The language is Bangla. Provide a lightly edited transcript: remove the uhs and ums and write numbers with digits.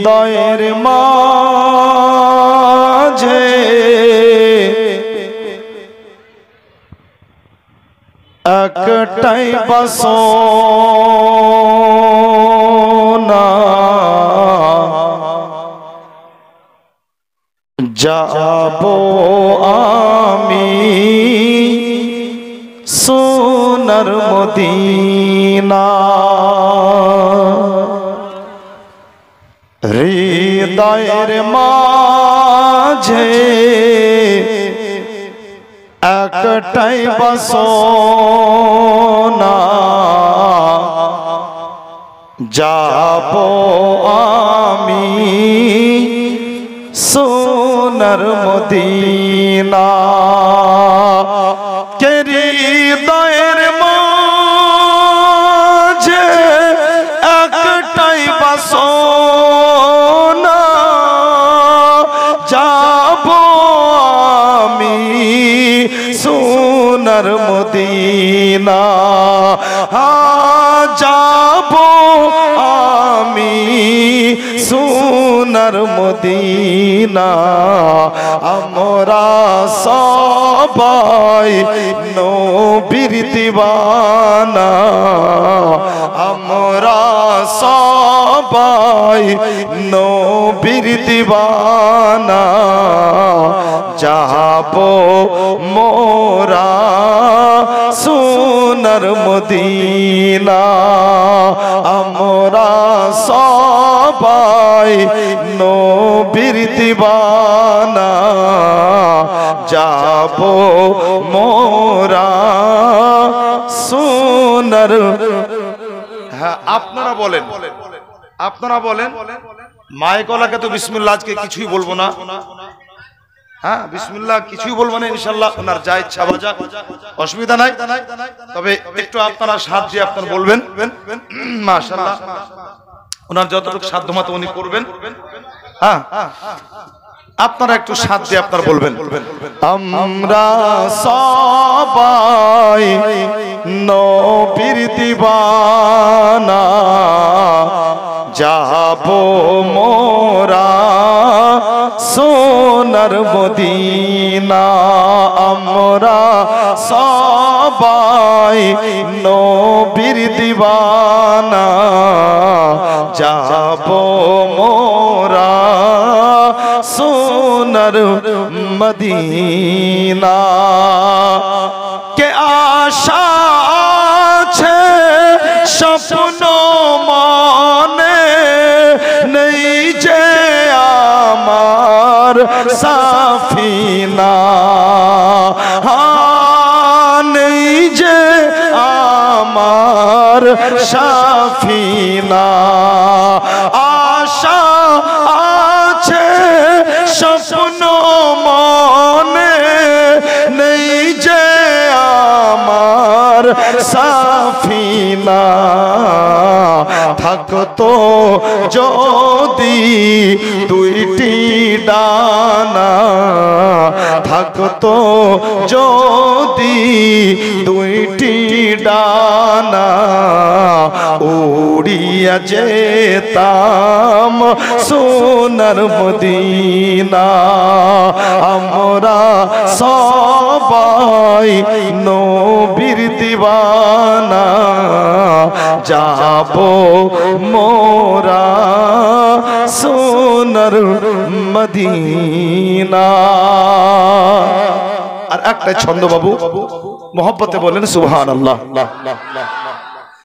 হৃদয়ের মাঝে একটাই বাসনা যাবো আমি সোনার মদিনা। হৃদয়ের মাঝে একটাই বাসনা যাবো আমি সোনার মদিনা। কে হৃদয়ের মাঝে একটাই বাসনা যাবো আমি সোনার মদিনা। যাবো আমি সোনার মদিনা। আমরা সবাই নবীর দিওয়ানা, আমরা সবাই নবীর দিওয়ানা। যাবো মোরা সোনার মদিনা। আমরা সবাই নবীর দিওয়ানা। যাবো মোরা সোনার। হ্যাঁ, আপনারা বলেন, আপনারা বলেন। মাইকওয়ালাকে তো বিসমিল্লাহ আজকে কিছুই বলবো না। হ্যাঁ, বিসমিল্লাহ কিছুই বলবো না, ইনশাআল্লাহ ওনার যা ইচ্ছা বাজা, অসুবিধা নাই। তবে একটু আপনারা সাথ দিয়ে আপনারা বলবেন, মাশাআল্লাহ ওনার যতটুকু সাধ্যমতো উনি করবেন। হ্যাঁ, আপনারা একটু সাথ দিয়ে আপনারা বলবেন, আমরা সবাই নবীর দিওয়ানা। যাবো মোরা সোনার মদিনা। আমরা সবাই নবীর দিওয়ানা। যাবো মোরা সোনার মদিনা। কে আশা আছে স্বপ্ন মনে নেই যে আমার সাফিনা। নেই যে আমার সাফিনা। আশা আছে স্বপ্ন মনে নেই যে আমার সাফিনা। থাকতো যদি দুইটি ডানা, থাকতো যদি দুইটি ডানা, উড়িয়া যেতাম সোনার মদিনা। আমরা সবাই নবীর দিওয়ানা। যাবো মোরা সোনার মদিনা। আর একটা ছন্দ বাবু মোহব্বতে বলেন সুবহানাল্লাহ।